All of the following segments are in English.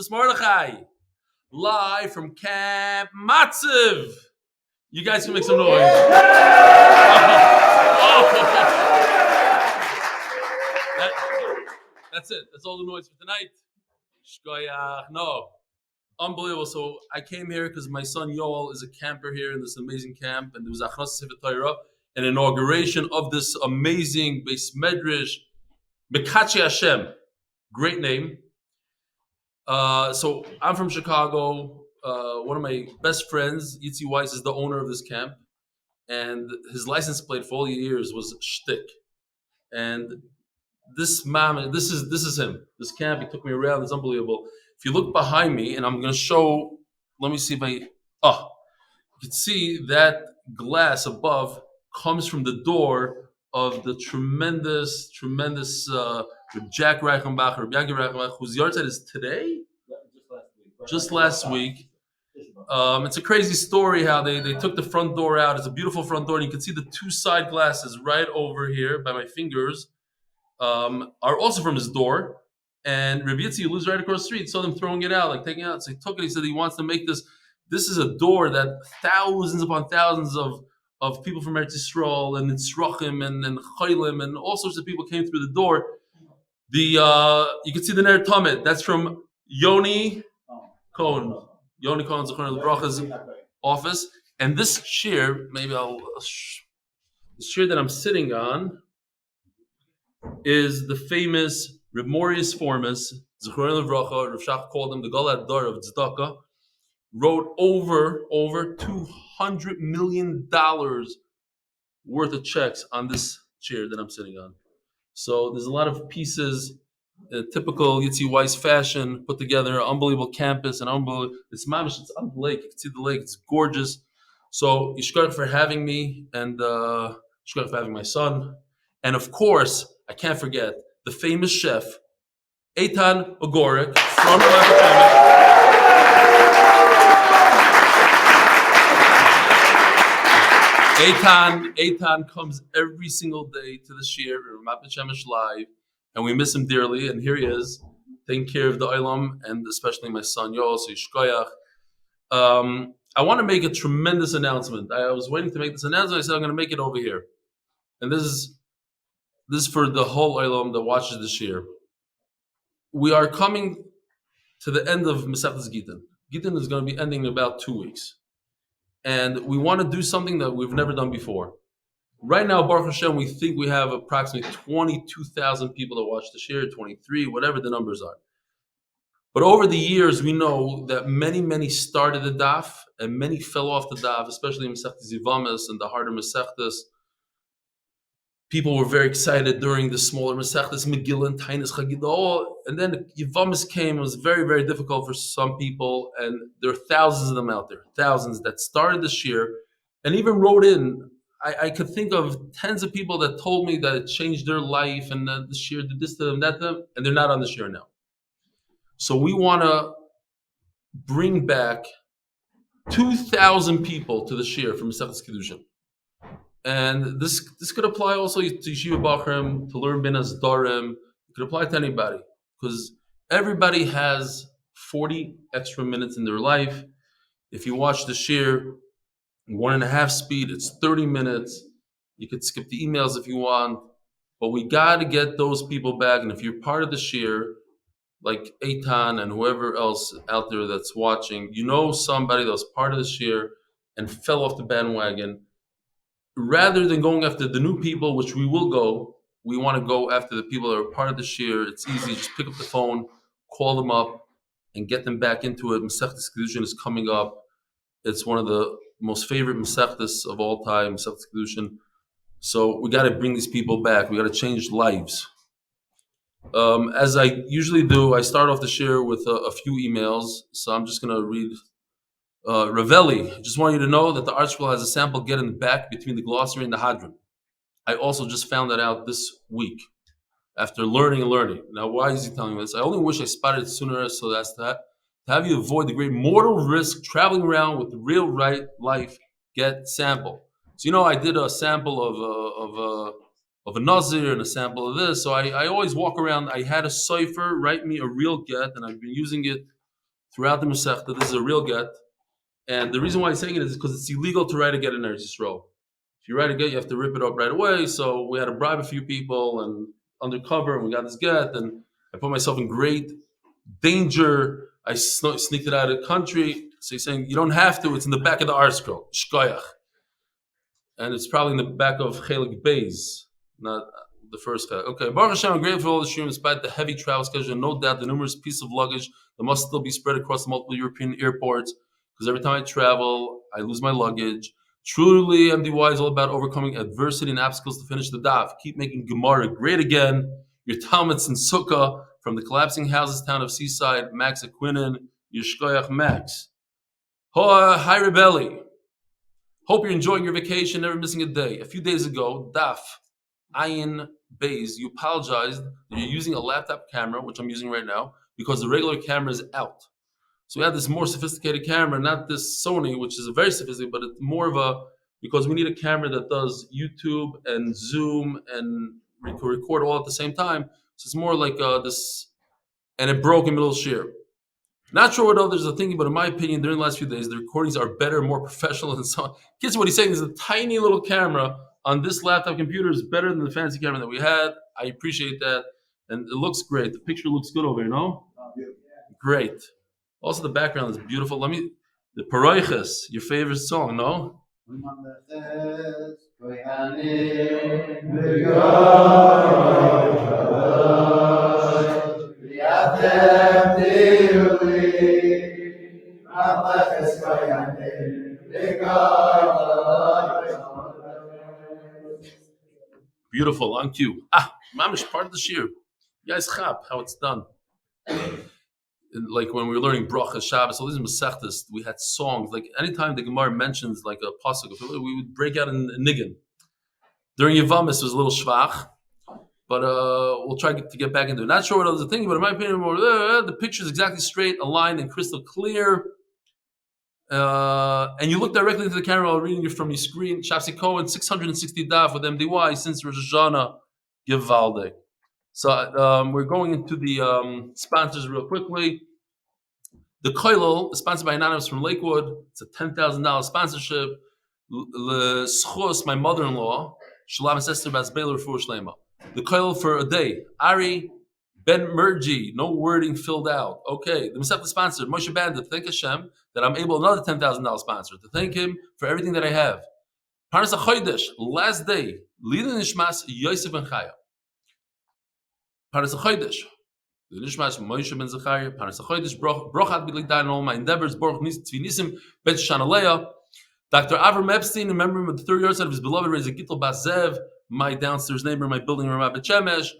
Mordechai, live from Camp Matziv. You guys can make some noise. That's it. That's all the noise for tonight. Shkoyach. No. Unbelievable. So I came here because my son Yoel is a camper here in this amazing camp, and there was an inauguration of this amazing Beis Medrash, Mekachi Hashem. Great name. So I'm from Chicago. One of my best friends, Yitzi Weiss, is the owner of this camp, and his license plate for all the years was shtick. And this is him. This camp, he took me around. It's unbelievable. If you look behind me, and I'm going to show. Let me see if you can see that glass above comes from the door of the tremendous Jack Reichenbach, or Rabbi Reichenbach, whose yahrzeit is today? Just last week. It's a crazy story how they took the front door out. It's a beautiful front door, and you can see the two side glasses right over here by my fingers are also from his door. And Rabbi Yitzi, who lives right across the street, saw them throwing it out, like taking it out. So he took it. He said he wants to make this. This is a door that thousands upon thousands of people from Eretz Yisrael and Nitzrachim and Chaylim and all sorts of people came through the door. You can see the Ner Tamid. That's from Yoni Cohen. Yoni Cohen, Zechariah Bracha's office. And this chair, the chair that I'm sitting on is the famous Reb Morius Formus, Zechariah Bracha. Rav Shach called him the Galad Dar of Tzedakah. Wrote over $200 million worth of checks on this chair that I'm sitting on. So there's a lot of pieces, typical Yitzi Weiss fashion, put together, unbelievable campus, and unbelievable. It's mamish. It's on the lake. You can see the lake. It's gorgeous. So yishkar for having me, and yishkar for having my son, and of course I can't forget the famous chef Eitan Ogorik from Ramat. Eitan comes every single day to the shir, Ramat live, and we miss him dearly. And here he is, taking care of the Olam, and especially my son Yoel. So Yishkoyach. I want to make a tremendous announcement. I was waiting to make this announcement. I said I'm going to make it over here, and this is for the whole Olam that watches the shir. We are coming to the end of Masechtas Gittin. Gittin is going to be ending in about 2 weeks. And we want to do something that we've never done before. Right now, Baruch Hashem, we think we have approximately 22,000 people that watch the shir, 23, whatever the numbers are. But over the years, we know that many started the daf, and many fell off the daf, especially in Masechtas Yivamis and the harder Masechtas. People were very excited during the smaller Masechtas, Megillah and Tainis Chagidol, and then Yivamis came. It was very difficult for some people, and there are thousands of them out there, thousands that started this year, and even wrote in. I could think of tens of people that told me that it changed their life, and that this year did this to them, that to them, and they're not on this year now. So we want to bring back 2,000 people to the shir from Masechtas Kiddushin. And this could apply also to Yeshiva Bachrim, to learn Binas Darim. It could apply to anybody, because everybody has 40 extra minutes in their life. If you watch the shir 1.5 speed, it's 30 minutes. You could skip the emails if you want, but we got to get those people back. And if you're part of the shir, like Eitan and whoever else out there that's watching, you know somebody that was part of the shir and fell off the bandwagon. Rather than going after the new people, which we will go, we want to go after the people that are part of the shir. It's easy. Just pick up the phone, call them up, and get them back into it. Masechtas Kiddushin is coming up. It's one of the most favorite Masechtas of all time, Masechtas Kiddushin. So we got to bring these people back. We got to change lives. As I usually do, I start off the shir with a few emails. So I'm just going to read. Ravelli, just want you to know that the art school has a sample get in the back between the glossary and the hadron. I also just found that out this week after learning. Now, why is he telling me this? I only wish I spotted it sooner so that's that. To have you avoid the great mortal risk traveling around with the real right life get sample. So, I did a sample of a nazir and a sample of this. So I always walk around. I had a cipher write me a real get, and I've been using it throughout the Masechta. This is a real get. And the reason why I'm saying it is because it's illegal to write a get in Eretz Yisrael. If you write a get, you have to rip it up right away. So we had to bribe a few people and undercover, and we got this get, and I put myself in great danger. I sneaked it out of the country. So he's saying, you don't have to. It's in the back of the article, Shkoyach. And it's probably in the back of Chelik Beis, not the first guy. Okay, Baruch Hashem, I'm grateful for all the stream, despite the heavy travel schedule, and no doubt the numerous pieces of luggage that must still be spread across the multiple European airports, because every time I travel, I lose my luggage. Truly, MDY is all about overcoming adversity and obstacles to finish the daf. Keep making Gemara great again. Your Talmuds in Sukkah, from the collapsing houses town of Seaside, Max Aquinin, Yishkoyach Max. Hi, Rebelli. Hope you're enjoying your vacation, never missing a day. A few days ago, Daf Ayin Beis, you apologized that you're using a laptop camera, which I'm using right now, because the regular camera is out. So we had this more sophisticated camera, not this Sony, which is a very sophisticated, but it's more of a, because we need a camera that does YouTube and Zoom and record all at the same time. So it's more like this, and it broke in middle of shear. Not sure what others are thinking, but in my opinion, during the last few days, the recordings are better, more professional, and so on. Kids, what he's saying is a tiny little camera on this laptop computer is better than the fancy camera that we had. I appreciate that. And it looks great. The picture looks good over here, no? Great. Also, the background is beautiful. The Paroiches, your favorite song, no? Beautiful, on cue. Mamish, part of the shir. You guys chap how it's done. Like when we were learning Bracha, Shabbos, all these Masechtas, we had songs. Like anytime the Gemara mentions like a pasuk, we would break out in niggin. During Yevamis, it was a little shvach, but we'll try to get back into it. Not sure what others are thinking, but in my opinion, the picture is exactly straight, aligned, and crystal clear. And you look directly into the camera while reading it from your screen. Shapsi Cohen, 660 daf with MDY since Shoshana, Givalde. So we're going into the sponsors real quickly. The Koilel is sponsored by Anonymous from Lakewood. It's a $10,000 sponsorship. L'schus, my mother-in-law, Shalema Esther Bas Baylor Refuah Shlema. The Koilel for a day. Ari Ben Merji, no wording filled out. Okay, the Masechta sponsor, Moshe Banda, to thank Hashem that I'm able, another $10,000 sponsor, to thank him for everything that I have. Parnassa Chodesh, last day, Lida Nishmas Yosef ben Chaya. Parnassa Chodesh, the Nishmas Moshe ben Zechariah, Parnassa Chodesh, Bracha B'lik Dayan, all my endeavors, Baruch Tzvi Nissim, Bet Shoshana Leah. Dr. Avrum Epstein, remember him at the 30 years of his beloved Raiza Gitl Zeav, my downstairs neighbor in my building, Ramat Shemesh.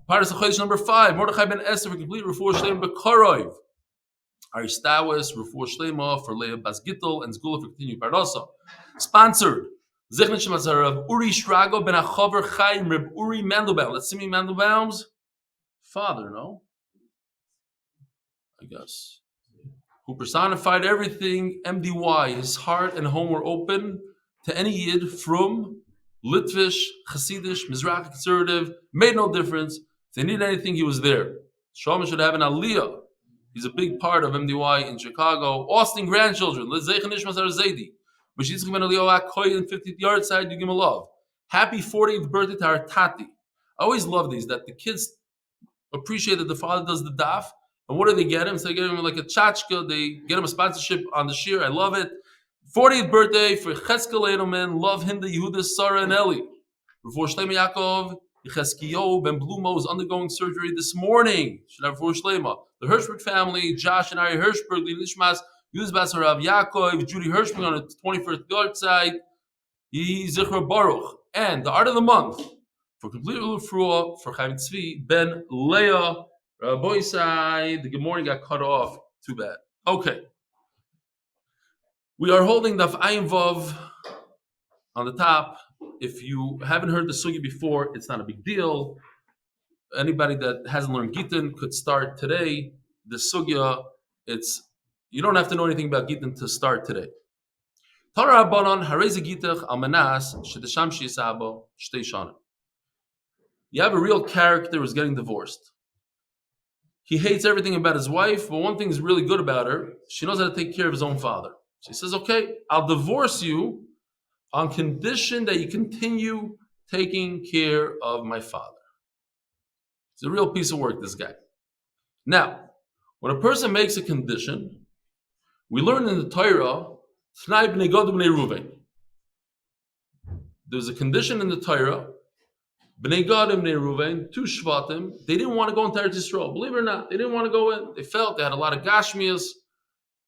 Parnassa Chodesh number 5, Mordechai ben Esther for complete Refuah Shlema B'Korov. Ari Stawis, Refuah Shlema for Leah Bas Gitel, and segulah for continued parnassa. Sponsored. Zechrin of Uri Shrago ben Achover Chaim Reb Uri Mandelbaum. That's Simi Mandelbaum's father, no? I guess. Who personified everything, MDY. His heart and home were open to any Yid from Litvish, Hasidish, Mizrahi, conservative, made no difference. If they needed anything, he was there. Shoshana should have an aliyah. He's a big part of MDY in Chicago. Austein Grandchildren. Zeady. Ytzchak ben Elia, הכהן, 50th yahrzeit, you give him a love. Happy 40th birthday to our Tati. I always love these, that the kids appreciate that the father does the daf. And what do they get him? So they get him like a tchotchke. They get him a sponsorship on the shir. I love it. 40th birthday for Cheskel Edelman. Love Hinda, Yehuda, Sarah, and Eli. Refuah Shlema Yaakov. Yecheskio Ben Blumo is undergoing surgery this morning. Should have Refuah Shlema. The Hirschberg family, Josh and Ari Hirschberg, Lishmas, Yuzbas Rav Yaakov, Judy Hirschberg on the 21st yahrzeit, Zechra Baruch. And the art of the month for complete Refuah for Chaim Tzvi Ben Leah. Boysai, the good morning got cut off. Too bad. Okay. We are holding Daf Ayin Vav on the top. If you haven't heard the sugya before, it's not a big deal. Anybody that hasn't learned Gittin could start today. The sugya, you don't have to know anything about Gittin to start today. Torah Rabbanon Raiza Gitl Almanas Shedesham Shisabo Shtei Shana. You have a real character who's getting divorced. He hates everything about his wife, but one thing is really good about her. She knows how to take care of his own father. She says, okay, I'll divorce you on condition that you continue taking care of my father. It's a real piece of work, this guy. Now, when a person makes a condition, we learn in the Torah, T'nai b'nei Gad b'nei Ruvain. There's a condition in the Torah, b'nei Gad and b'nei Ruvain, two Shvatim, they didn't want to go into Eretz Yisrael. Believe it or not, they didn't want to go in. They felt they had a lot of Gashmias.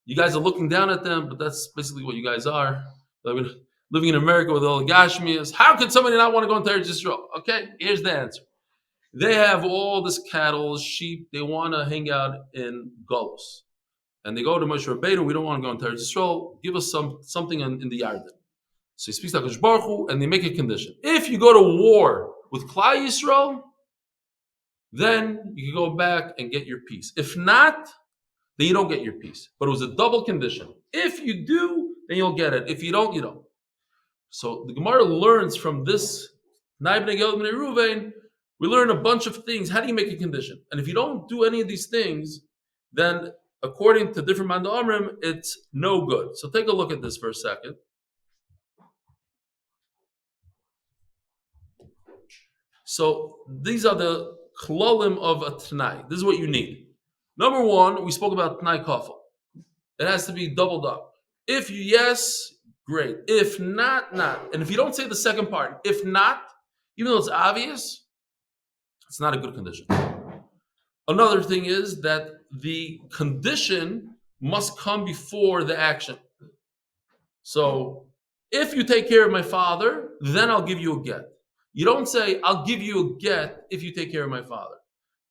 You guys are looking down at them, but that's basically what you guys are. I mean, living in America with all the Gashmias. How could somebody not want to go into Eretz Yisrael? Okay, here's the answer. They have all this cattle, sheep. They want to hang out in Golos. And they go to Moshe Banda, we don't want to go into Eretz Yisrael. Give us something in the Yarden. So he speaks to HaKadosh Baruch Hu, and they make a condition. If you go to war with Klal Yisrael, then you can go back and get your peace. If not, then you don't get your peace. But it was a double condition. If you do, then you'll get it. If you don't, you don't. So the Gemara learns from this, Naib Negel B'nei Ruvain, we learn a bunch of things. How do you make a condition? And if you don't do any of these things, then according to different Manda Amrim, it's no good. So take a look at this for a second. So these are the klalim of a T'nai. This is what you need. Number one, we spoke about T'nai Kafel. It has to be doubled up. If you yes, great. If not, not. And if you don't say the second part, if not, even though it's obvious, it's not a good condition. Another thing is that the condition must come before the action. So if you take care of my father, then I'll give you a get. You don't say, I'll give you a get if you take care of my father.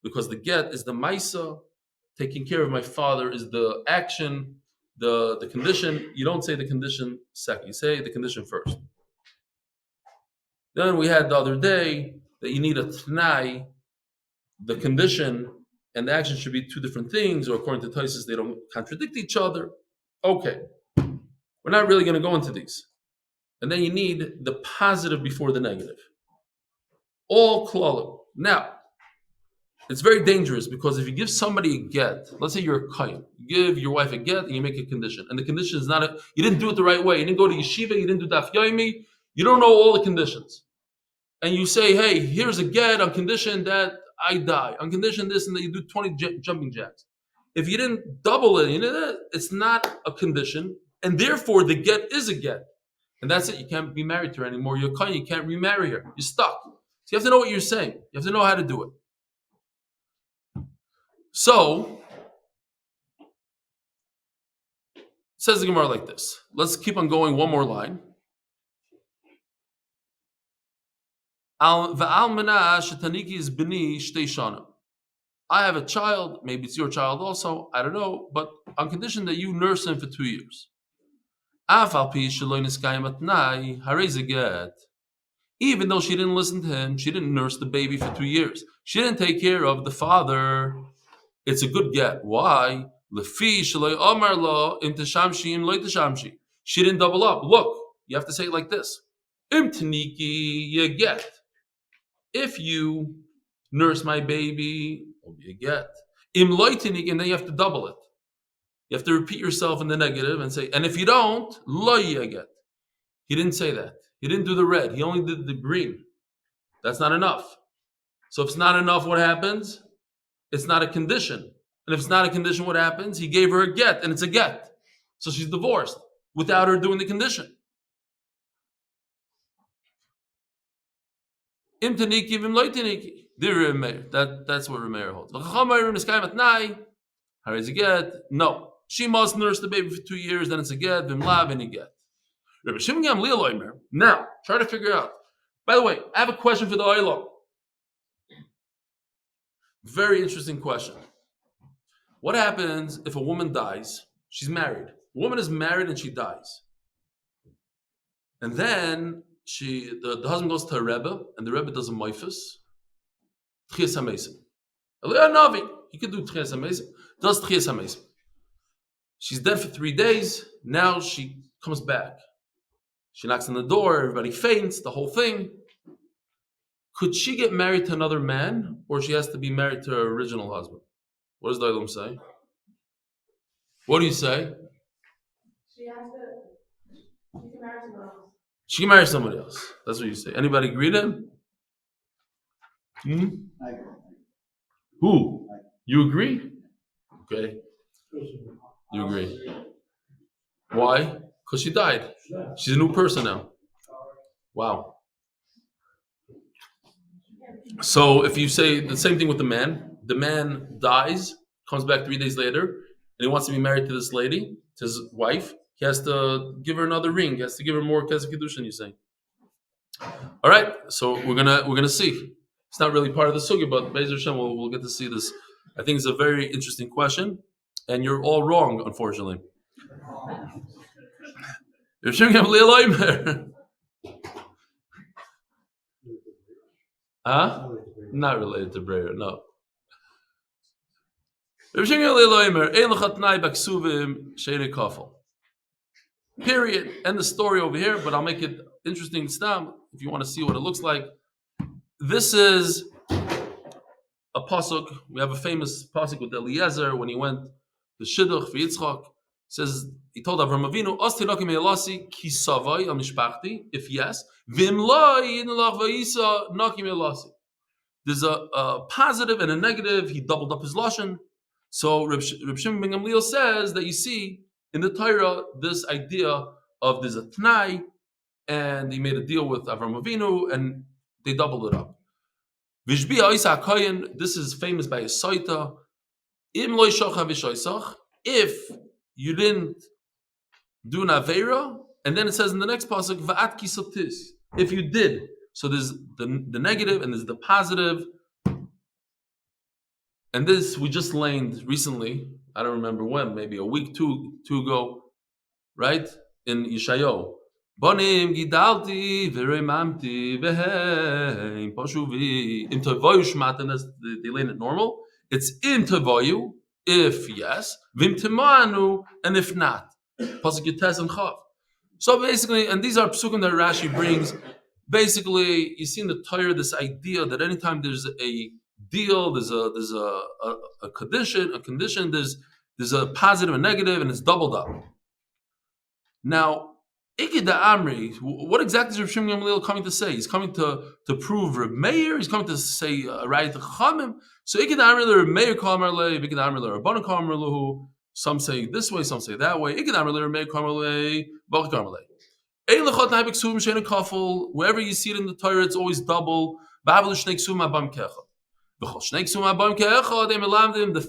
Because the get is the maisa, taking care of my father is the action, the condition. You don't say the condition second. You say the condition first. Then we had the other day that you need a t'nai. The condition and the action should be two different things, or according to Taisus, they don't contradict each other. Okay. We're not really going to go into these. And then you need the positive before the negative. All klalim. Now, it's very dangerous because if you give somebody a get, let's say you're a kahn, you give your wife a get and you make a condition. And the condition is not, you didn't do it the right way. You didn't go to yeshiva, you didn't do Daf Yomi, you don't know all the conditions. And you say, hey, here's a get on condition that I die, on condition this, and that you do 20 jumping jacks. If you didn't double it, it's not a condition, and therefore the get is a get. And that's it, you can't be married to her anymore. You're kahn, you can't remarry her. You're stuck. So you have to know what you're saying. You have to know how to do it. So, says the Gemara like this. Let's keep on going one more line. I have a child, maybe it's your child also, I don't know, but on condition that you nurse him for 2 years. Even though she didn't listen to him, she didn't nurse the baby for 2 years. She didn't take care of the father. It's a good get. Why? She didn't double up. Look, you have to say it like this. You get. If you nurse my baby, you get. And then you have to double it. You have to repeat yourself in the negative and say, and if you don't, lo get. He didn't say that. He didn't do the red. He only did the green. That's not enough. So if it's not enough, what happens? It's not a condition. And if it's not a condition, what happens? He gave her a get, and it's a get. So she's divorced without her doing the condition. Im taniki v'im lo taniki. That's what Remeir holds. No. She must nurse the baby for 2 years, then it's a get, v'im lav, and a get. Now, try to figure out. By the way, I have a question for the Olam. Very interesting question. What happens if a woman dies? She's married. A woman is married and she dies. And then the husband goes to a Rebbe, and the Rebbe does a moifus. Tchias HaMesim. Navi, he could do Tchias HaMesim. Does Tchias HaMesim. She's dead for 3 days. Now she comes back. She knocks on the door. Everybody faints. The whole thing. Could she get married to another man, or she has to be married to her original husband? What does the Olam say? What do you say? She can marry someone else. She can marry somebody else. That's what you say. Anybody agree to him? Who? You agree? Okay. You agree. Why? Because she died. She's a new person now. Wow. So if you say the same thing with the man dies, comes back 3 days later, and he wants to be married to this lady, to his wife, he has to give her another ring. He has to give her more kesef kedushin, you say. All right, so we're gonna see. It's not really part of the sugya, but Be'ez Hashem, we'll get to see this. I think it's a very interesting question, and you're all wrong, unfortunately. Huh? Not related to Breyer, no. Period. End the story over here, but I'll make it interesting stam if you want to see what it looks like. This is a pasuk. We have a famous pasuk with Eliezer when he went to Shidduch for Yitzchak. Says he told Avram Avinu, "Austein Grandchildren ki savai al mishpachti." If yes, v'im lo yinlach v'yisa nakim elasi. There's a positive and a negative. He doubled up his lashon. So Reb Shimon ben Gamliel says that you see in the Torah this idea of there's a tnai, and he made a deal with Avram Avinu, and they doubled it up. Vishbi Isa הכהן, this is famous by a Saita. Im lo yishocha v'shoisach, if you didn't do an avera, and then it says in the next pasuk va'at kisotis, if you did. So there's the negative and there's the positive. And this we just learned recently. I don't remember when, maybe a week, two ago, right? In Yeshayahu. Bonim gidalti v'reimamti v'heim poshuvi. Im tovoyu shmatan, as they learn it normal. It's im tovoyu, if yes. Vim timanu, and if not. Pasuk Gitel and Chav. So basically, and these are psukim that Rashi brings. Basically, you see in the Torah this idea that anytime there's a deal, there's a condition, there's a positive and negative, and it's doubled up. Now, Ikeda Amri, what exactly is Reb Shimon Gamliel coming to say? He's coming to prove Reb Meir. He's coming to say Raiza Gitl. So Ikeda Amri, Reb Meir Kamer Le, Ikeda Amri, Rabbanan Kamer Lehu. Some say this way, some say that way. Ikeda Amri, Reb Meir Kamer Le, Baruch Kamer Le. Wherever you see it in the Torah, it's always double. The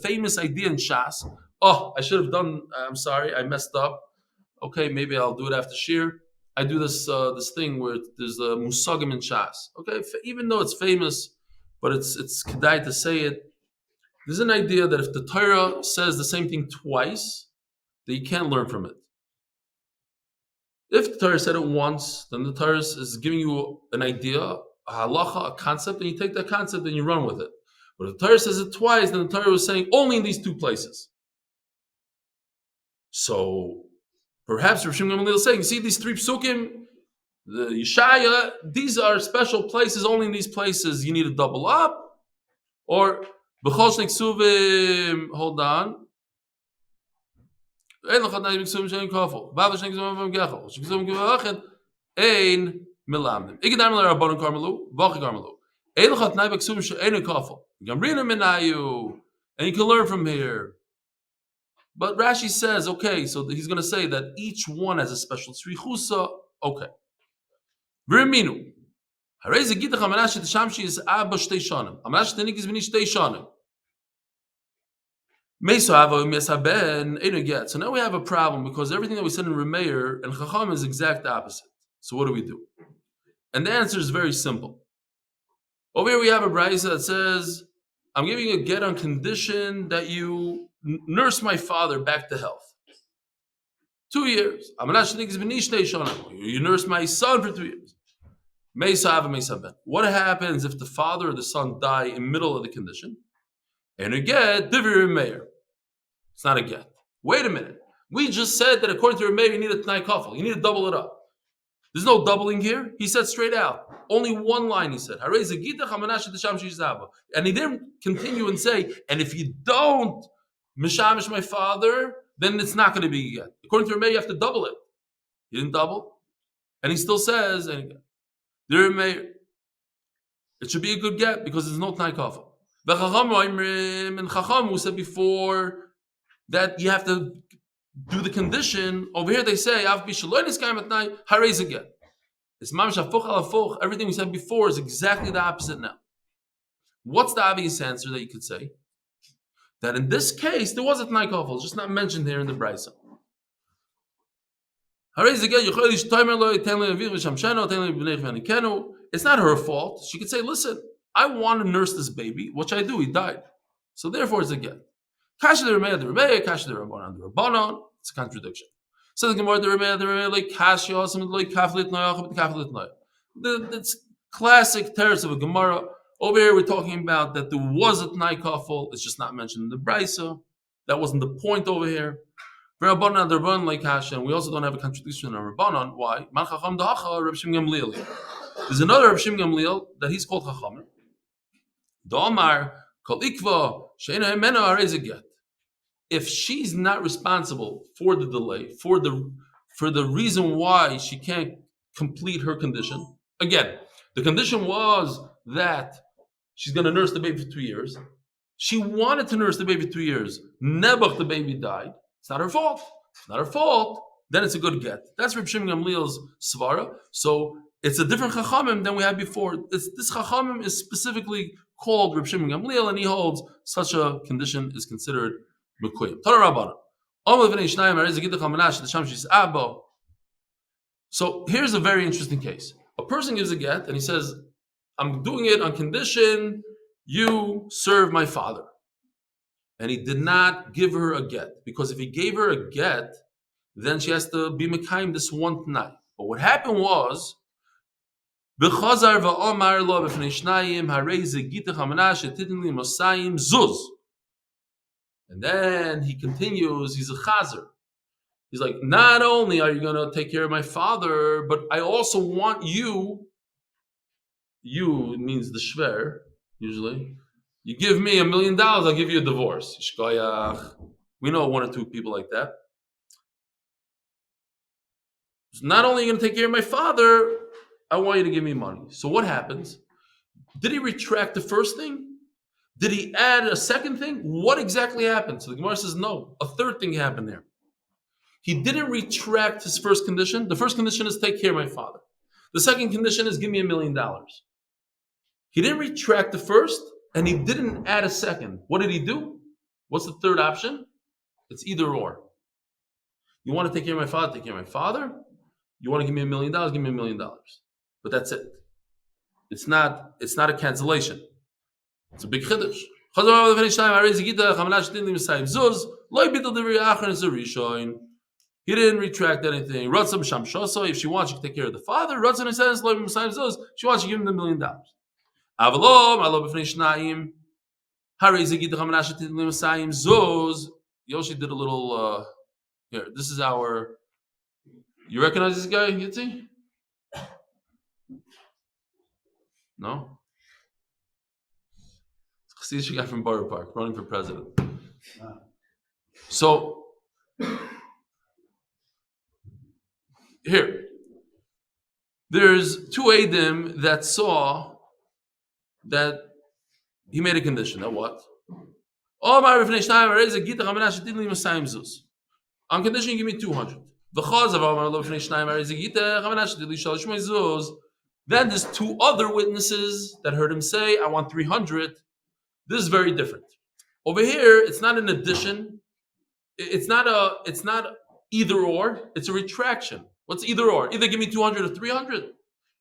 famous idea in Shas. Oh, I should have done. I'm sorry, I messed up. Okay, maybe I'll do it after Shir. I do this thing where there's a musagim in Shas. Okay, even though it's famous, but it's kedai to say it. There's an idea that if the Torah says the same thing twice, that you can't learn from it. If the Torah said it once, then the Torah is giving you an idea, a halacha, a concept, and you take that concept and you run with it. But if the Torah says it twice, then the Torah was saying only in these two places. So perhaps Rav Shimon Gamliel is saying, see these three psukim, the Yeshaya, these are special places, only in these places you need to double up. Or b'chol shnei ksuvim, hold on. Ein milamdim. Ikadam le Rabbanan Karmelu, Vachi Karmelu. Ein lachat nai b'ksuvim she'ein kafel. Gamrina minayu, and you can learn from here. But Rashi says, okay, so he's going to say that each one has a special tzrichusa. Okay. V'riminu. Raiza Gitl Amanash Shamshi is Abba Shtei Shanim. Amanash Tenik is Vini Shtei Shanim. So now we have a problem because everything that we said in Remeir and Chacham is exact opposite. So what do we do? And the answer is very simple. Over here we have a Raiza that says, I'm giving you a get on condition that you nurse my father back to health. 2 years. You nurse my son for 2 years. What happens if the father or the son die in the middle of the condition? And a get, Meir. It's not a get. Wait a minute. We just said that according to Meir, you need a Tnai Kafel. You need to double it up. There's no doubling here. He said straight out. Only one line he said. Raiza Gitl, and he didn't continue and say, and if you don't mishamish my father, then it's not going to be a get. According to Rameh, you have to double it. He didn't double. And he still says, and it should be a good get because there's no Tnai Kafel. And Chacham, who said before that you have to do the condition, over here they say, it's mamish hafuch al hafuch. Everything we said before is exactly the opposite now. What's the obvious answer that you could say? That in this case, there was a Tnai Kafel, just not mentioned here in the Bracha. It's not her fault. She could say, listen, I want to nurse this baby, which I do, he died. So therefore it's a get. It's a contradiction. So the Gemara, it's classic teretz of a Gemara. Over here we're talking about that there was a Tnai Kafel, it's just not mentioned in the Bracha. That wasn't the point over here. We also don't have a contradiction in Rabbanon. Why? There's another Reb Shimon Gamliel that he's called Chacham. If she's not responsible for the delay, for the reason why she can't complete her condition, again, the condition was that she's going to nurse the baby for 2 years. She wanted to nurse the baby for 2 years. Nebuch, the baby died. It's not her fault. It's not her fault. Then it's a good get. That's Reb Shimon Gamliel's svara. So it's a different chachamim than we had before. This chachamim is specifically called Reb Shimon Gamliel, and he holds such a condition is considered mekuyim. So here's a very interesting case. A person gives a get, and he says, I'm doing it on condition you serve my father. And he did not give her a get, because if he gave her a get, then she has to be mekayim this one tonight. But what happened was, and then he continues, he's a chazer. He's like, not only are you going to take care of my father, but I also want you it means the shver, usually. You give me $1 million, I'll give you a divorce. We know 1 or 2 people like that. So not only are you going to take care of my father, I want you to give me money. So what happens? Did he retract the first thing? Did he add a second thing? What exactly happened? So the Gemara says no. A third thing happened there. He didn't retract his first condition. The first condition is take care of my father. The second condition is give me $1 million. He didn't retract the first, and he didn't add a second. What did he do? What's the third option? It's either or. You want to take care of my father? Take care of my father. You want to give me $1 million? Give me $1 million. But that's it. It's not a cancellation. It's a big chiddush. He didn't retract anything. If she wants, she can take care of the father. She wants, she give him the $1 million. Yoshi did a little. Here, this is our. You recognize this guy, Gittin? No? See this guy from Borough Park running for president. So here, there's 2 Eidim that saw that he made a condition. That what? On condition you give me 200. Then there's 2 other witnesses that heard him say, I want 300. This is very different. Over here, it's not an addition. It's not either or. It's a retraction. What's either or? Either give me 200 or 300.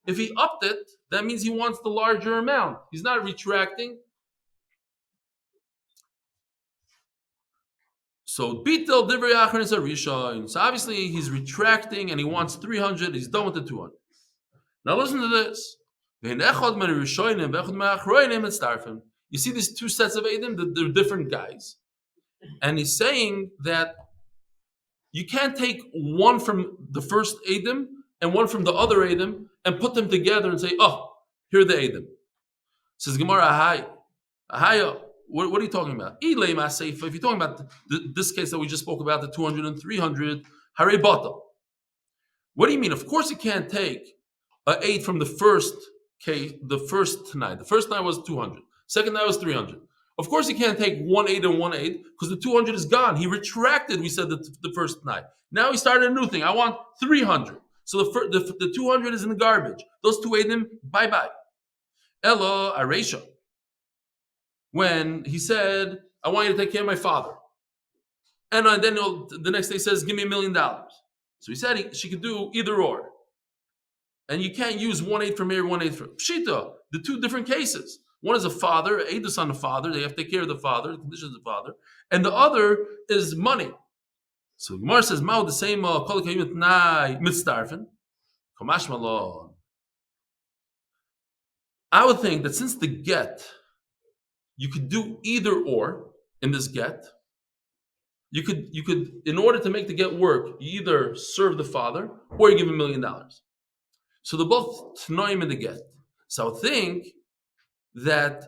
If he upped it, that means he wants the larger amount. He's not retracting. So Gitel divrei achron is a rishon. So obviously he's retracting and he wants 300. He's done with the 200. Now listen to this. You see these 2 sets of Eidim, they're different guys. And he's saying that you can't take one from the first Eidim and one from the other Eidim and put them together and say, oh, Here are the Eidim. Says Gemara, Ahaya. What are you talking about? If you're talking about this case that we just spoke about, the 200 and 300, Hare Bata. What do you mean? Of course you can't take an 8 from the first case, the first night. The first night was 200. Second night was 300. Of course you can't take 1 8 and 1 8 because the 200 is gone. He retracted, we said, the first night. Now he started a new thing. I want 300. So the 200 is in the garbage. Those 2 Eidim, bye-bye. Elo Aresha. When he said, I want you to take care of my father. And then the next day he says, give me $1 million. So he said she could do either or. And you can't use 1 8 from here, 1 8 from Pshita. The 2 different cases. One is a father, Eidus on the father. They have to take care of the father, the conditions of the father. And the other is money. So Gemara says, Mao the same mitzdarfen. Kamash malon. I would think that since the get, you could do either or in this get. You could, in order to make the get work, you either serve the father or you give $1 million. So they're both tanoim in the get. So I would think that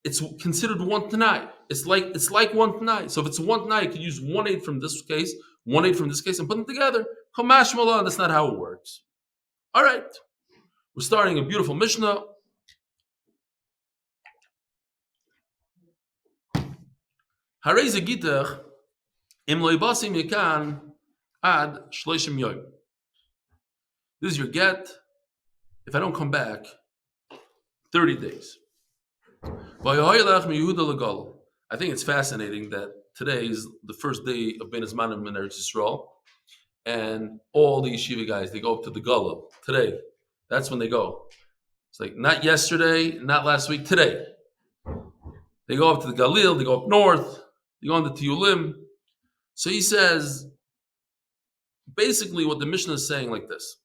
it's considered one tanai. It's like one tanai. So if it's one tanai, you could use 1 8 from this case, 1 8 from this case, and put them together. Kamash malon. That's not how it works. All right, we're starting a beautiful Mishnah. Raiza Gitl im loibasim yekan ad 30 yom. This is your get. If I don't come back, 30 days. I think it's fascinating that today is the first day of Ben Azmanim in Eretz Yisrael, and all the yeshiva guys, they go up to the Galil today. That's when they go. It's like not yesterday, not last week, today. They go up to the Galil, they go up north, they go on the Tiyulim. So he says, basically what the Mishnah is saying like this.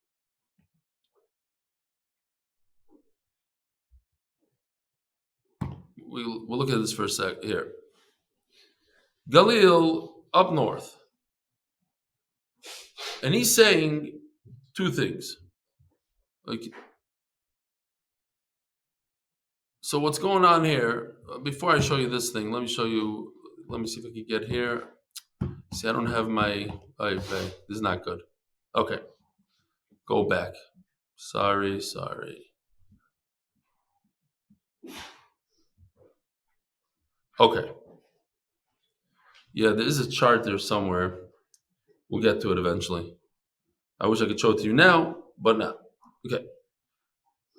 We'll look at this for a sec here. Galil up north. And he's saying 2 things. So what's going on here, before I show you this thing, let me see if I can get here. See, I don't have my, this is not good. Okay, go back. Sorry. Okay. Yeah, there is a chart there somewhere. We'll get to it eventually. I wish I could show it to you now, but not. Okay.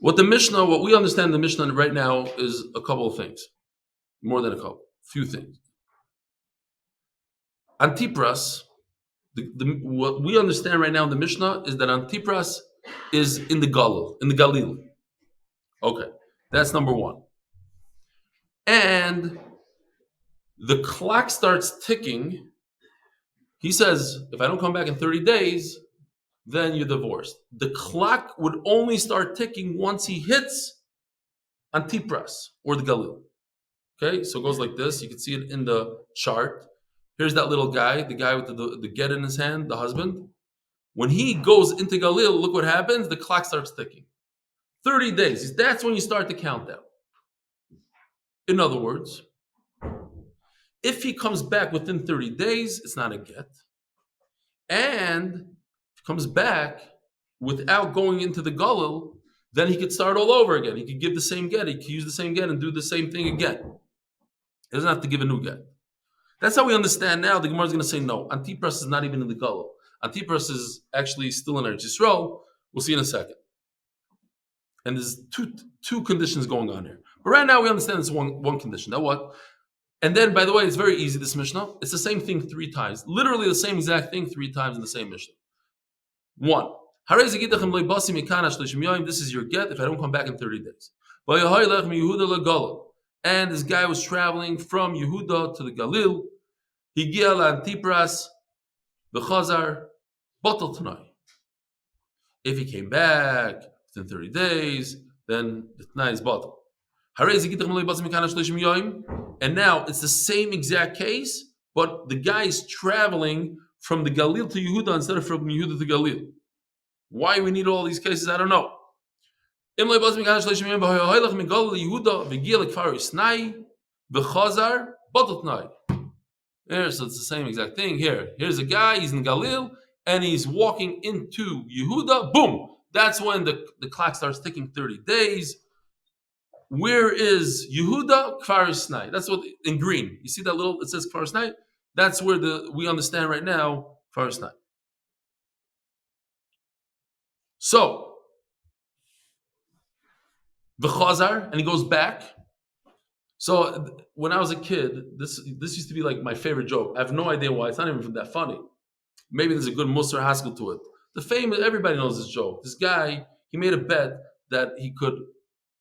What we understand the Mishnah right now is a couple of things. More than a couple. Few things. Antipras, what we understand right now in the Mishnah is that Antipras is in the Galil. Okay. That's number 1. And the clock starts ticking. He says, if I don't come back in 30 days, then you're divorced. The clock would only start ticking once he hits Antipras, or the Galil. Okay, so it goes like this. You can see it in the chart. Here's that little guy, the guy with the get in his hand, the husband. When he goes into Galil, look what happens. The clock starts ticking. 30 days. That's when you start the countdown. In other words, if he comes back within 30 days, it's not a get. And if he comes back without going into the Galil, then he could start all over again. He could give the same get. He could use the same get and do the same thing again. He doesn't have to give a new get. That's how we understand now. The Gemara is going to say no. Antipras is not even in the Galil. Antipras is actually still in Eretz Yisrael. We'll see in a second. And there's two conditions going on here. But right now we understand it's one condition. Now what? And then, by the way, it's very easy, this Mishnah. It's the same thing 3 times. Literally the same exact thing 3 times in the same Mishnah. 1. This is your get if I don't come back in 30 days. And this guy was traveling from Yehuda to the Galil. Higia Antipras v'chazar batal tanai. If he came back within 30 days, then the tanai is batal. And now it's the same exact case, but the guy is traveling from the Galil to Yehuda instead of from Yehuda to Galil. Why we need all these cases, I don't know. Here, so it's the same exact thing here. Here's a guy, he's in Galil, and he's walking into Yehuda. Boom! That's when the clock starts ticking 30 days. Where is Yehuda? Kfar Sinai. That's what in green. You see that little, it says Kfar Sinai? That's where we understand right now, Kfar Sinai. So, the Chazar, and he goes back. So when I was a kid, this used to be like my favorite joke. I have no idea why. It's not even that funny. Maybe there's a good Musar Haskell to it. The famous, everybody knows this joke. This guy, he made a bet that he could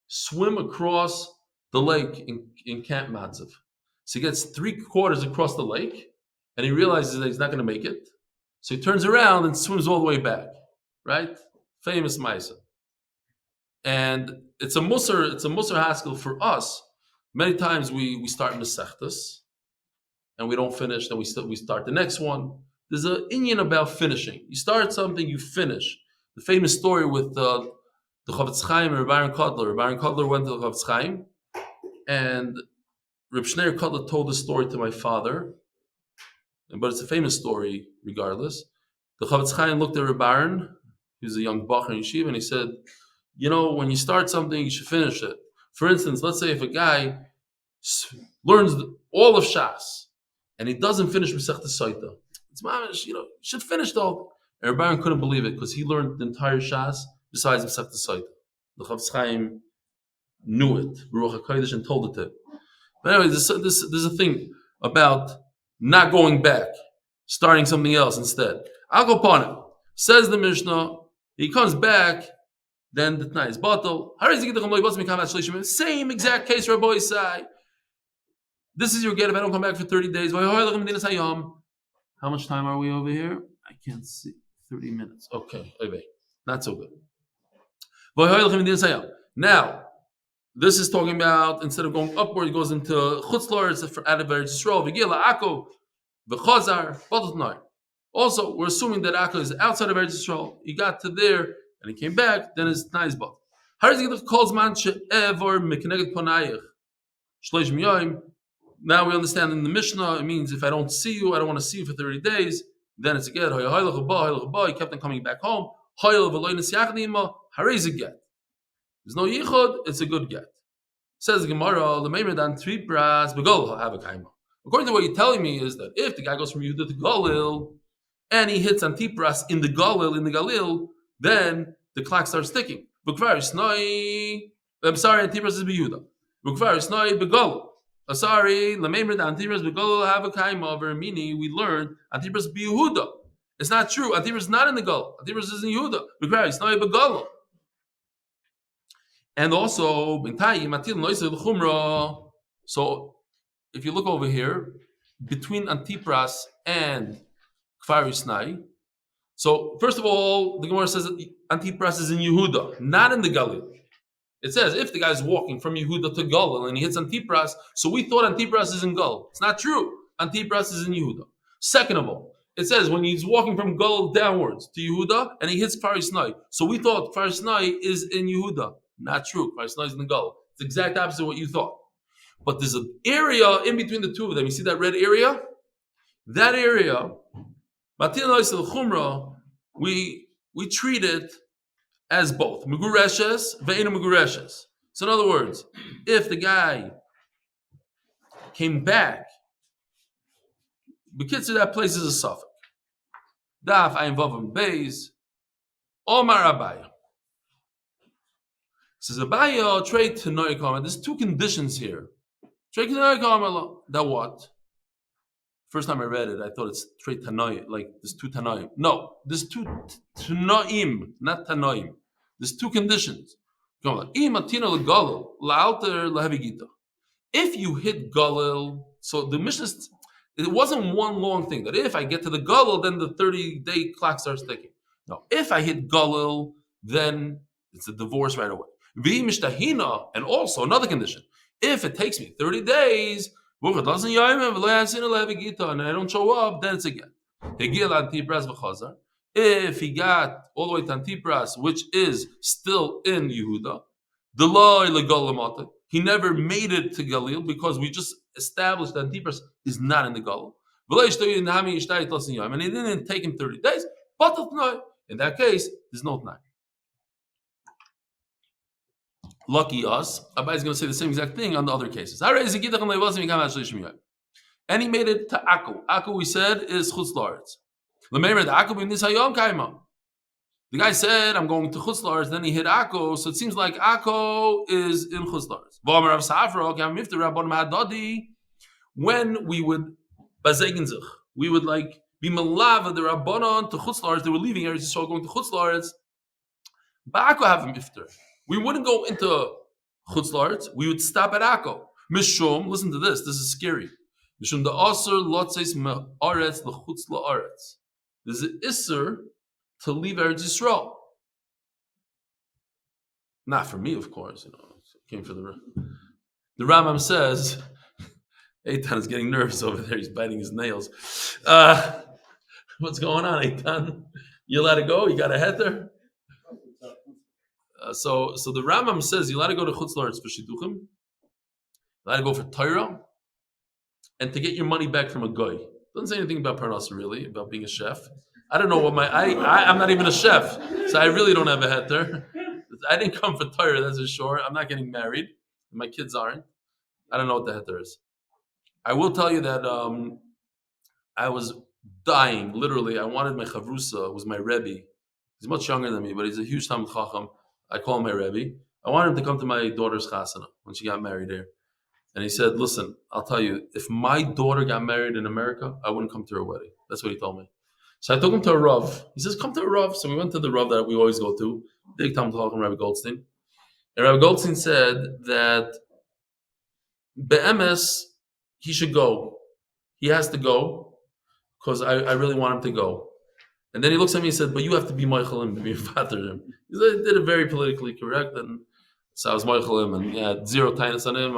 swim across the lake in Camp Matzav. So he gets 3/4 across the lake, and he realizes that he's not going to make it. So he turns around and swims all the way back. Right? Famous Maisa. And it's a Musar Haskell for us. Many times we start Masechtas and we don't finish, then we start the next one. There's an inyan about finishing. You start something, you finish. The famous story with the Chavetz Chaim and Reb Aaron Kotler. Reb Aaron Kotler went to the Chavetz Chaim, and Reb Shneir Kotler told the story to my father, but it's a famous story regardless. The Chavetz Chaim looked at Reb Aaron, he was a young Bachar in Yeshiva, and he said, when you start something, you should finish it. For instance, let's say if a guy learns all of Shas and he doesn't finish Masechtas Sotah, it's mamish, you should finish though. And Reb Aaron couldn't believe it because he learned the entire Shas besides Masechtas Sotah. The Chavetz Chaim knew it, Ruach HaKodesh, and told it to him. But anyway, there's a thing about not going back, starting something else instead. I'll go upon it. Says the Mishnah, he comes back. Then the Tnai is bottle. Same exact case, Rabbi say. This is your get if I don't come back for 30 days. How much time are we over here? I can't see. 30 minutes. Okay, not so good. Now, this is talking about instead of going upward, it goes into Chutzlor, it's out of Eretz Yisrael. Vigila, Akko, V'chazar, bottle Tnai. Also, we're assuming that Akko is outside of Eretz Yisrael. He got to there, and he came back, then it's nice bot. Raiza Gitl calls man she'ever mekeneged ponayich shleish miyayim. Now we understand in the Mishnah, it means if I don't see you, I don't want to see you for 30 days, then it's a get. He kept on coming back home. There's no yichud, it's a good get. Says the Gemara, according to what you're telling me is that if the guy goes from Yehuda to Galil, and he hits Antipras in the Galil, then the clock starts ticking. I'm sorry, Antipras is Yehuda. Sorry, Antipras Begol have a kaima over mini. We learned Antipras Yehuda. It's not true. Antipras is not in the Galil. Antipras is in Yehuda. And also, so if you look over here, between Antipras and Kfar Yisnai. So first of all, the Gemara says that Antipras is in Yehuda, not in the Galil. It says if the guy's walking from Yehuda to Galil and he hits Antipras, so we thought Antipras is in Galil. It's not true. Antipras is in Yehuda. Second of all, it says when he's walking from Galil downwards to Yehuda and he hits Kfar Yisnai, so we thought Kfar Yisnai is in Yehuda. Not true. Kfar Yisnai is in the Galil. It's the exact opposite of what you thought. But there's an area in between the two of them. You see that red area? That area, we treat it as both. Megureshes, ve'enu megureshes. So in other words, if the guy came back, Bekitzer, that place is a suffix. Daf Avrum Beis, Omar Abaya. Says Abaya, trade to Noikama. There's two conditions here. Trade to Noikama, that what? First time I read it, I thought it's trade Tanoi, like there's two Tanoim. No, there's two Tanoim, not Tanoim. There's two conditions. If you hit Galil, so the Mishnah, it wasn't one long thing, that if I get to the Galil, then the 30-day clock starts ticking. No, if I hit Galil, then it's a divorce right away. And also another condition, if it takes me 30 days, and I don't show up, then it's again. If he got all the way to Antipras, which is still in Yehuda, He never made it to Galil because we just established that Antipras is not in the Galil. And it didn't take him 30 days. But in that case, there's no Tnai. Lucky us, Abai is going to say the same exact thing on the other cases. And he made it to Akko. Akko, we said, is Chutz La'aretz. The guy said, I'm going to Chutz La'aretz, then he hit Akko, so it seems like Akko is in Chutz La'aretz. When we would, we would like be Malava, the Rabbanon to Chutz La'aretz, they were leaving Eretz Yisrael, going to Chutz La'aretz. But Akko have a mifter. We wouldn't go into Chutz La'aretz, we would stop at Akko. Mishum, listen to this is scary. Mishum the Asr Lotzeis Me'aretz L'Chutz La'aretz. There's an Isser to leave Eretz Yisrael. Not for me, of course. It came for the Rambam says, Eitan is getting nervous over there. He's biting his nails. What's going on, Eitan? You let it go? You got a heter? So the Rambam says you let it go to Chutz La'aretz for Shidduchim. Let it go for Torah. And to get your money back from a guy. Doesn't say anything about parnassa really, about being a chef. I don't know what I'm not even a chef, so I really don't have a heter. I didn't come for Torah, that's for sure. I'm not getting married. My kids aren't. I don't know what the heter is. I will tell you that I was dying, literally. I wanted my chavrusa, was my Rebbe. He's much younger than me, but he's a huge Talmid Chacham. I call him my Rebbe. I wanted him to come to my daughter's chasana when she got married here. And he said, listen, I'll tell you, if my daughter got married in America, I wouldn't come to her wedding. That's what he told me. So I took him to a Rav. He says, come to a Rav. So we went to the Rav that we always go to, big Talmid Chacham, Rabbi Goldstein. And Rabbi Goldstein said that Be'emes, he should go. He has to go because I really want him to go. And then he looks at me and said, but you have to be Michael him to be Father him. He did it very politically correct. And so I was Michael him and yeah, zero tightness on him.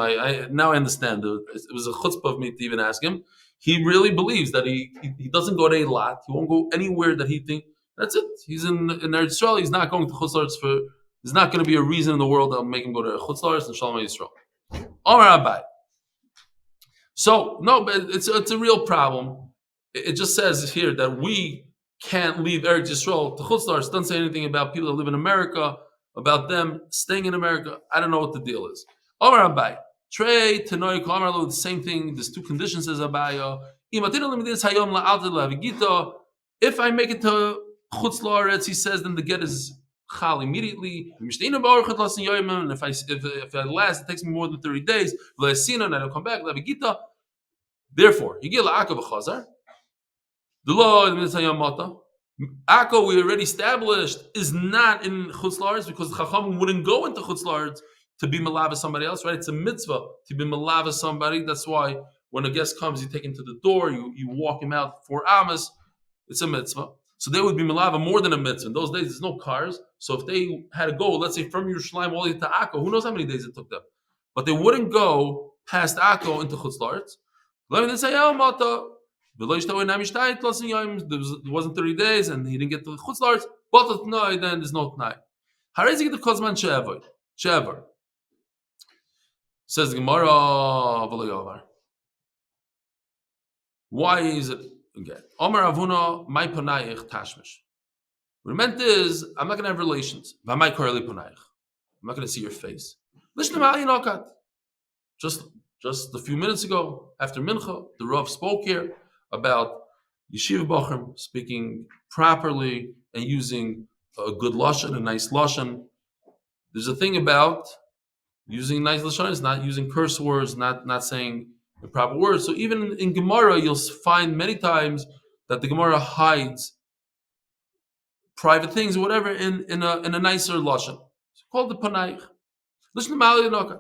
Now I understand. It was a chutzpah of me to even ask him. He really believes that he doesn't go to a lot. He won't go anywhere that he thinks. That's it. He's in Eretz Yisrael. He's not going to Chutz La'aretz for. There's not going to be a reason in the world that'll make him go to Chutz La'aretz and Shalema Yisrael. Amar Abai. So no, but it's a real problem. It just says here that we can't leave Eretz Yisrael to Chutz La'aretz. It doesn't say anything about people that live in America, about them staying in America. I don't know what the deal is. Amar Abai. Trey, Tanoy, Kamarlo, the same thing. There's two conditions, says Abaya. If I make it to Chutz La'aretz, he says, then the get is chal immediately. And if I last, it takes me more than 30 days. And I don't come back. Therefore, you get la'akav v'chazar. The law is Akko, we already established, is not in Chutz La'aretz because the Chacham wouldn't go into Chutz La'aretz to be malava somebody else, right? It's a mitzvah to be malava somebody. That's why when a guest comes, you take him to the door, you walk him out for Amos. It's a mitzvah. So they would be malava more than a mitzvah. In those days, there's no cars. So if they had to go, let's say from Yerushalayim all the way to Akko, who knows how many days it took them? But they wouldn't go past Akko into Chutz La'aretz. Let me say, there wasn't 30 days and he didn't get to the Chutz La'aretz. But no, then there's no Tnai. Raiza Gitl kozman she'ever. Says the Gemara, why is it again? Omar Avuna, my ponayich tashmish. What it meant is, I'm not going to have relations. I'm not going to see your face. Just a few minutes ago, after Mincha, the Rav spoke here about Yeshiva Bachrim speaking properly and using a good lashon, a nice lashon. There's a thing about using nice lashon is not using curse words, not saying the proper words. So even in Gemara, you'll find many times that the Gemara hides private things or whatever in a nicer lashon. It's called the panayich. Listen to Mali Nokat.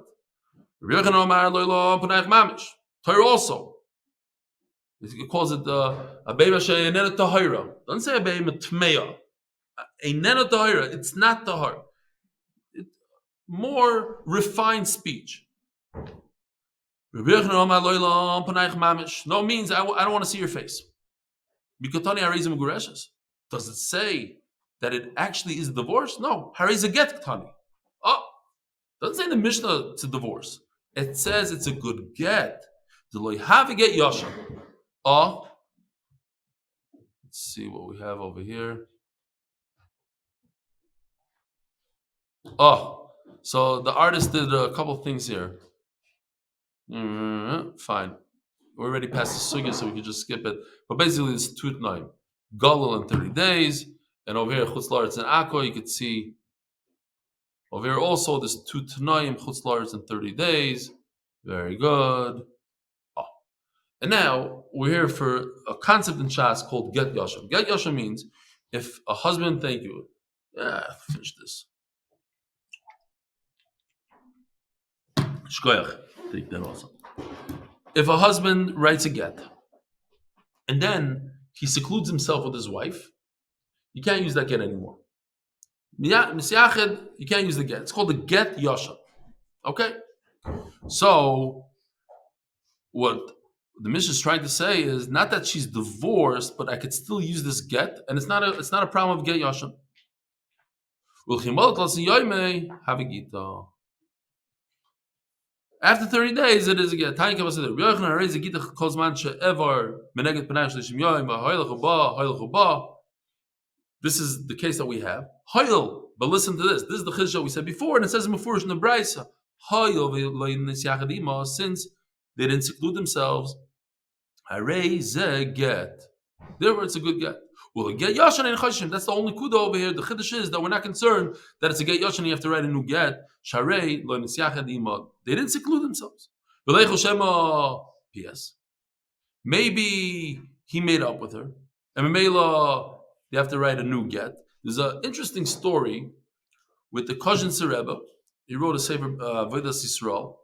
Torah also. It calls it a beima she'enena tahira. Don't say a beima tmeya. Enena tahira. It's not tahar. More refined speech. No means I don't want to see your face. Does it say that it actually is divorce? No. Raiza Gitl. Oh, Doesn't say in the Mishnah it's a divorce. It says it's a good get. The have a get yasha. Let's see what we have over here. So the artist did a couple of things here. Fine. We're already past the sugya, so we can just skip it. But basically, it's 2 tnaim. Galil in 30 days. And over here, Chutz La'aretz and Akko, you could see. Over here also, there's 2 tnaim, Chutz La'aretz in 30 days. Very good. And now, we're here for a concept in Shas called Get Yasha. Get Yasha means, if a husband, thank you. Finish this. Shkoyach. Take that also. If a husband writes a get, and then he secludes himself with his wife, you can't use that get anymore. Misyached, you can't use the get. It's called the get yasha. Okay? So, what the Mishnah is trying to say is not that she's divorced, but I could still use this get, and it's not a problem of get yasha. After 30 days, it is a get. This is the case that we have. But listen to this. This is the chiddush we said before, and it says in Mefurish in the Bracha. Since they didn't seclude themselves, Raiza Gitl. Therefore, it's a good get. Well, a get yashan and chashim. That's the only kuda over here. The chiddush is that we're not concerned that it's a get yashan and you have to write a new get. Sharei lo nisyachad ima. They didn't seclude themselves. V'leichu shema. P.S. Maybe he made up with her, and Mimela they have to write a new get. There's an interesting story with the Kozhin Rebbe. He wrote a sefer Vodas Yisrael.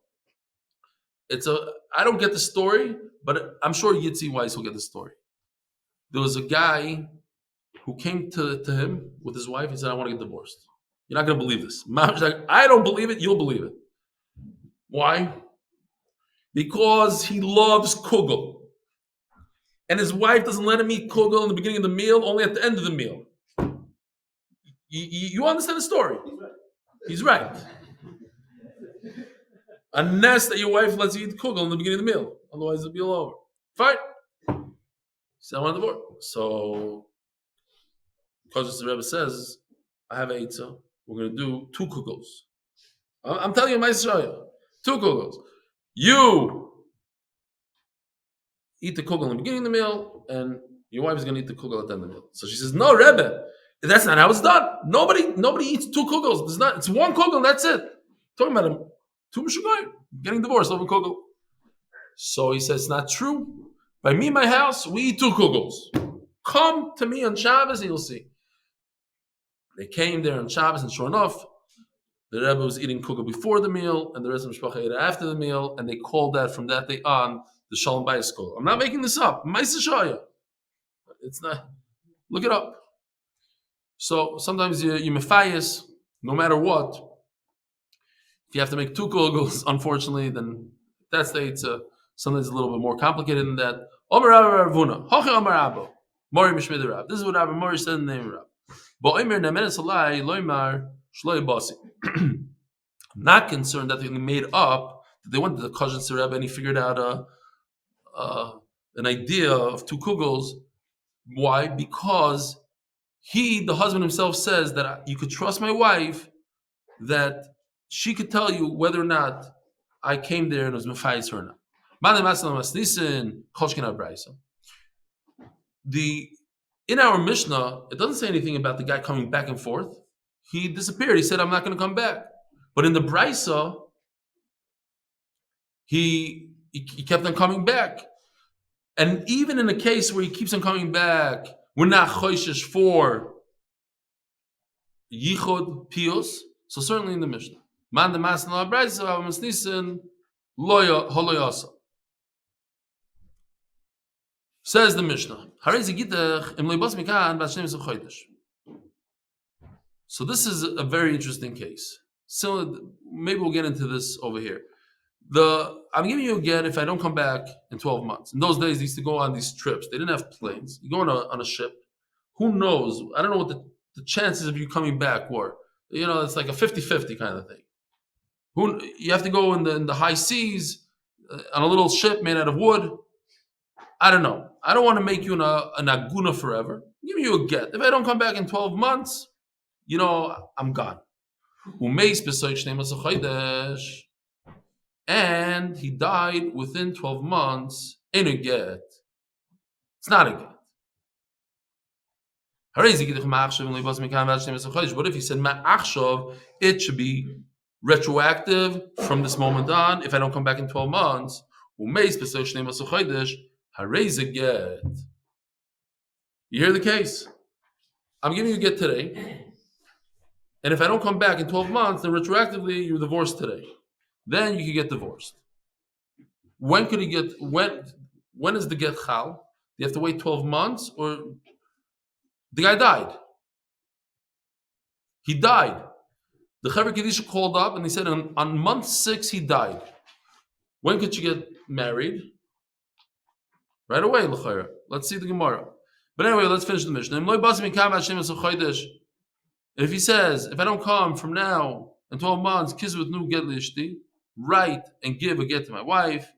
I don't get the story, but I'm sure Yitzi Weiss will get the story. There was a guy who came to him with his wife and said, I want to get divorced. You're not going to believe this. Mom's like, I don't believe it, you'll believe it. Why? Because he loves kugel. And his wife doesn't let him eat kugel in the beginning of the meal, only at the end of the meal. You understand the story? He's right. Unless that your wife lets you eat kugel in the beginning of the meal. Otherwise it'll be all over. Fine. He said, I want to divorce. So, because the Rebbe says, I have an eitzah. We're going to do 2 kugels. I'm telling you my story. 2 kugels. You eat the kugel in the beginning of the meal, and your wife is going to eat the kugel at the end of the meal. So she says, no, Rebbe, that's not how it's done. Nobody eats 2 kugels. It's 1 kugel, that's it. Talking about him, 2 mishugayim, getting divorced over kugel. So he says, it's not true. By me, my house, we eat 2 kugels. Come to me on Shabbos and you'll see. They came there on Shabbos, and sure enough, the Rebbe was eating kugel before the meal, and the rest of the Mishpacha ate it after the meal, and they called that from that day on the Shalom Bayis school. I'm not making this up. It's not. Look it up. So sometimes you mefayis, no matter what. If you have to make 2 kugels, unfortunately, then that's the eitzah. Sometimes it's a little bit more complicated than that. Omer Rabbi Ravuna, Hochi Omer Abba, Mori Mishmid Rab. This is what Rabbi Mori said in the name of Rab. I'm not concerned that they made up, that they went to the Kozhin Rebbe and he figured out an idea of 2 kugels. Why? Because the husband himself says that you could trust my wife, that she could tell you whether or not I came there and it was mefayis her or not. In our Mishnah, it doesn't say anything about the guy coming back and forth. He disappeared. He said, I'm not going to come back. But in the Braisa, he kept on coming back. And even in a case where he keeps on coming back, we're not choishish for yichud pius. So certainly in the Mishnah. Man de masan la Braisa, avos nissen, holoyasa. Says the Mishnah. So this is a very interesting case. So maybe we'll get into this over here. I'm giving you a get if I don't come back in 12 months. In those days, they used to go on these trips. They didn't have planes. You go on a ship. Who knows? I don't know what the chances of you coming back were. It's like a 50-50 kind of thing. You have to go in the high seas on a little ship made out of wood. I don't know. I don't want to make you an aguna forever. Give you a get. If I don't come back in 12 months, I'm gone. And he died within 12 months. Ain't a get. It's not a get. What if he said ma'achshav? It should be retroactive from this moment on. If I don't come back in 12 months, Raiza Gitl. You hear the case? I'm giving you a get today, and if I don't come back in 12 months, then retroactively you're divorced today. Then you can get divorced. When could he get? When is the get chal? Do you have to wait 12 months, or the guy died? He died. The Chaver Kedisha called up and they said on month 6 he died. When could you get married? Right away, l'chayra. Let's see the Gemara. But anyway, let's finish the Mishnah. If he says, if I don't come from now in 12 months, kisvut nu get lishti, write and give a get to my wife.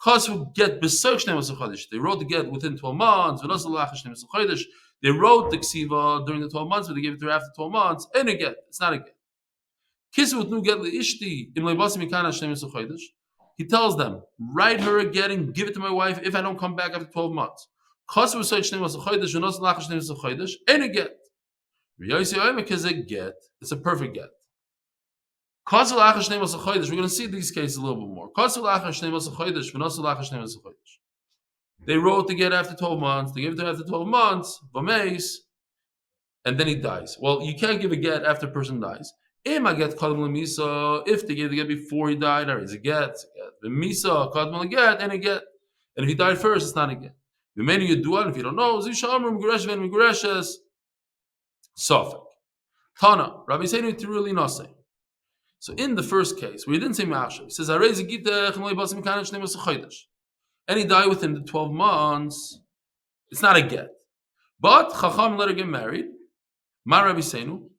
Kasu get b'soch shnei masach chodesh. They wrote the get within 12 months. They wrote the ksiva during the 12 months, but they gave it to her after 12 months. And a get. It's not a get. Kisvut nu get lishti im leibasim mikana shnei masach chodesh. He tells them, write her a get and give it to my wife if I don't come back after 12 months. And a get. It's a perfect get. We're going to see these cases a little bit more. They wrote the get after 12 months, they gave it to her after 12 months, and then he dies. Well, you can't give a get after a person dies. If they gave the get before he died, it's a get. The misa kadmon a get and a get. And if he died first, it's not a get. If you don't know, Sofik. Tana, Rabbi Zeady to really not say. So in the first case, where he didn't say Ma'ashav, he says Raiza Gitl and he died within the 12 months, it's not a get. But Chacham let her get married. Ma Rabbi Seinu,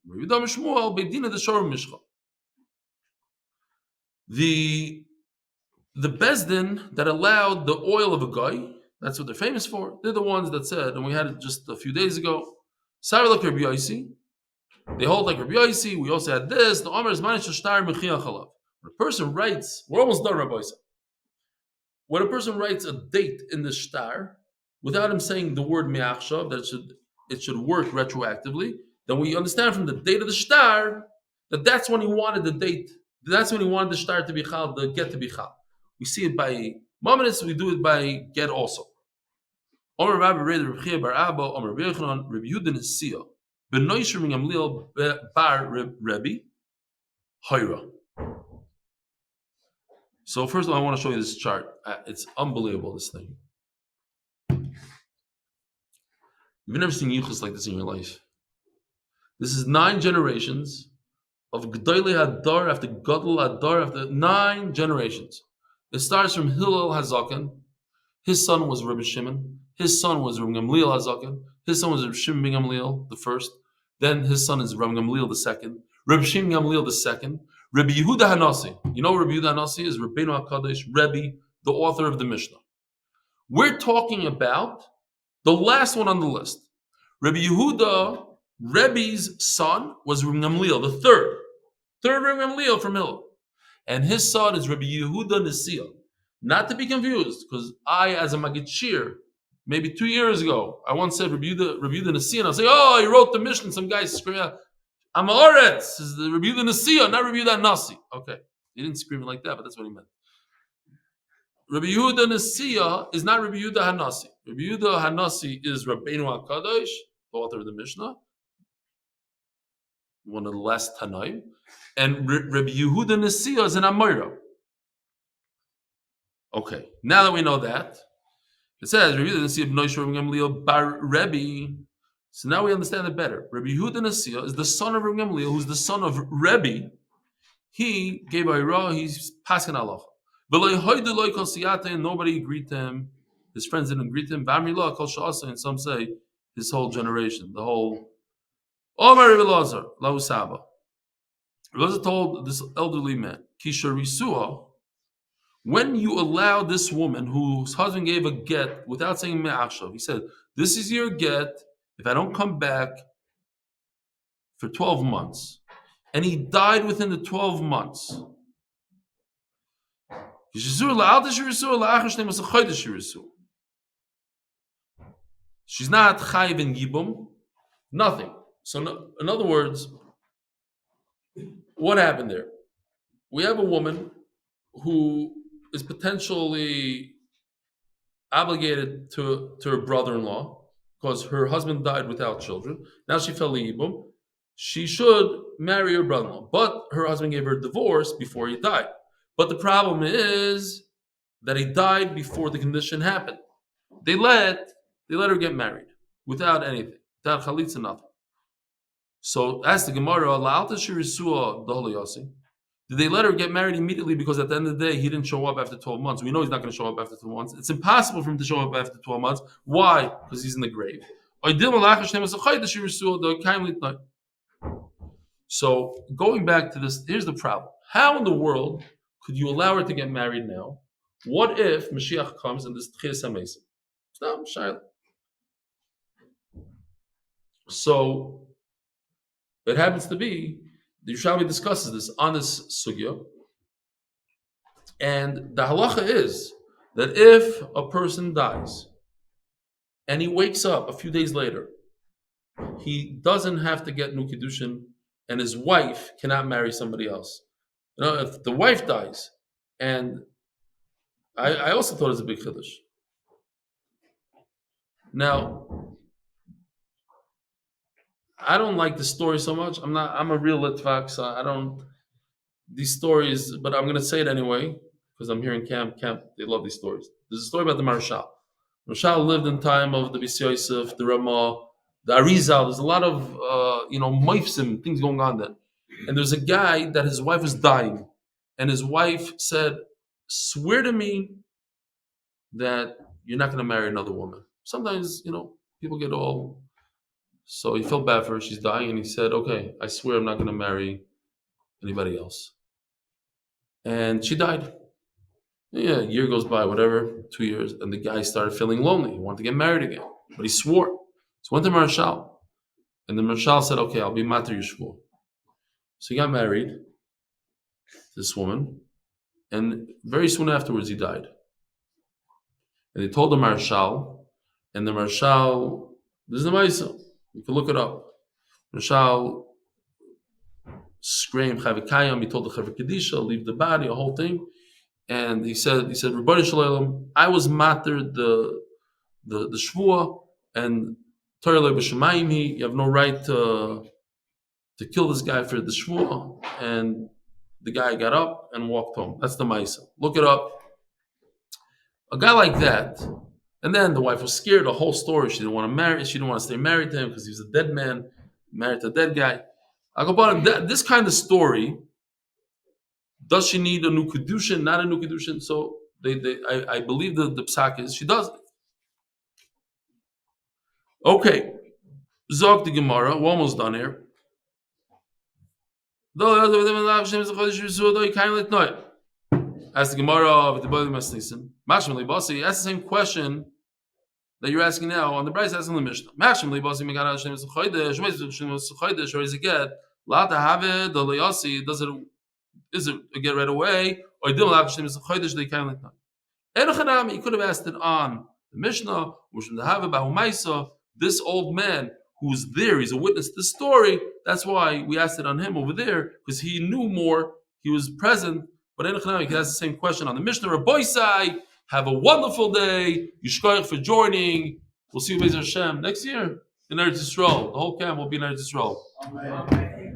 the Bezdin that allowed the oil of a guy, that's what they're famous for. They're the ones that said, and we had it just a few days ago, Sari like Rabbi Yosi. They hold like Rabbi Yosi. We also had this. The Omer is Manish Shtar Mechia Chalav. When a person writes, we're almost done, Rabbi Yosi. When a person writes a date in the shtar, without him saying the word Me'achshav, that it should work retroactively, then we understand from the date of the shtar that that's when he wanted the date. That's when he wanted the shtar to be chal, the get to be chal. We see it by Mamonis, we do it by get also. Omer Rabbi Reda Rabbi Chia Bar Abba, Omer Rabbi Yochanan, Rabbi Yudan Sia, Benoisher Gamliel Bar Rabbi Hayra. So first of all, I want to show you this chart. It's unbelievable, this thing. You've never seen yichus like this in your life. This is 9 generations of G'dayli Hadar after Gadol Hadar after 9 generations. It starts from Hillel Hazaken. His son was Rabbi Shimon. His son was Rabbi Gamliel Hazaken. His son was Rabbi Shimon ben Gamliel, the first. Then his son is Rabbi Gamliel, the second. Rabbi Shimon Gamliel, the second. Rabbi Yehuda Hanasi. You know Rabbi Yehuda Hanasi is Rabbeinu HaKadosh, Rebbe, the author of the Mishnah. We're talking about the last one on the list. Rabbi Yehuda, Rebbe's son, was Rabbi Gamliel, the third. Third Rabbi Gamliel from Hillel. And his son is Rabbi Yehuda Nasiya. Not to be confused, because I, as a Magid Shir, maybe 2 years ago, I once said Rabbi Yehuda Nasiya, and I'll say, oh, he wrote the Mishnah, some guy screaming out, I'm Oretz, is the Rabbi Yehuda Nasiya, not Rabbi Yehuda Nasi. Okay, he didn't scream it like that, but that's what he meant. Rabbi Yehuda Nasiya is not Rabbi Yehuda Hanasi. Rabbi Yehuda Hanasi is Rabbeinu HaKadosh, the author of the Mishnah, one of the last Tanaim, and Rabbi Yehuda Nasiya is an Amoira. Okay, now that we know that, it says Rabbi Yehuda Nasiya b'noi Rabbi Gamliel bar Rebbe. So now we understand it better. Rabbi Yehuda Nasiya is the son of Rabbi Gamliel, who's the son of Rebbe. He gave Ayra, he's passing halacha. And nobody agreed to him. His friends didn't agree to him. And some say his whole generation, the whole Omar Rabbi Lazar, Lahu Saba. Raiza told this elderly man, Kisha Risua, when you allow this woman whose husband gave a get without saying me'achshav, he said, this is your get if I don't come back for 12 months. And he died within the 12 months. She's not chayiv in yibum, nothing. So in other words, what happened there? We have a woman who is potentially obligated to her brother-in-law because her husband died without children. Now she fell yibum. She should marry her brother-in-law, but her husband gave her a divorce before he died. But the problem is that he died before the condition happened. They let her get married without anything, without chalitza, nothing. So ask the Gemara, did they let her get married immediately because at the end of the day he didn't show up after 12 months? We know he's not going to show up after 12 months. It's impossible for him to show up after 12 months. Why? Because he's in the grave. So going back to this, here's the problem. How in the world could you allow her to get married now? What if Mashiach comes and this Tchias HaMesim? It's not Shayla. So it happens to be, the Yerushalmi discusses this on this sugya, and the halacha is that if a person dies and he wakes up a few days later, he doesn't have to get new kiddushin, and his wife cannot marry somebody else. You know, if the wife dies, and I also thought it was a big chiddush. Now, I don't like the story so much. I'm a real Litvak, so I don't these stories, but I'm gonna say it anyway because I'm here in camp. They love these stories. There's a story about the Marshal. Marshal lived in time of the Beis Yosef, the Ramah, the Arizal. There's a lot of moifsim things going on then. And there's a guy that his wife was dying, and his wife said, "Swear to me that you're not going to marry another woman." Sometimes people get all. So he felt bad for her. She's dying, and he said, "Okay, I swear I'm not going to marry anybody else." And she died. Yeah, a year goes by, whatever, 2 years, and the guy started feeling lonely. He wanted to get married again, but he swore. So he went to Marshal, and the Marshal said, "Okay, I'll be matir yishvur." So he got married to this woman, and very soon afterwards he died. And they told the Marshal, and the Marshal, this is the Maisa, you can look it up. Marshal screamed, Chavikayam, he told the Chavik Kedisha, leave the body, a whole thing. And he said, Rebbeinu Shalom, I was matir the shvua, and Torah b'shemayim, you have no right to kill this guy for the shvua. And the guy got up and walked home. That's the Maisa. Look it up. A guy like that, and then the wife was scared, the whole story. She didn't want to marry, she didn't want to stay married to him because he was a dead man, married to a dead guy. I go, but this kind of story, does she need a new kedushin, not a new kedushin? So I believe the psak is she does. Okay, Zog the Gemara, we're almost done here. Ask the Gemara of the Nissim. That's the same question that you're asking now on the Bracha asking the Mishnah. Is it a get right away? Or you could have asked it on the Mishnah. This old man who's there, he's a witness to the story. That's why we asked it on him over there, because he knew more, he was present. But you can ask the same question on the Mishnah. Rabboisai, have a wonderful day. Yishkoyach for joining. We'll see you, Be'ez Hashem, next year in Eretz Yisrael. The whole camp will be in Eretz Yisrael. Amen.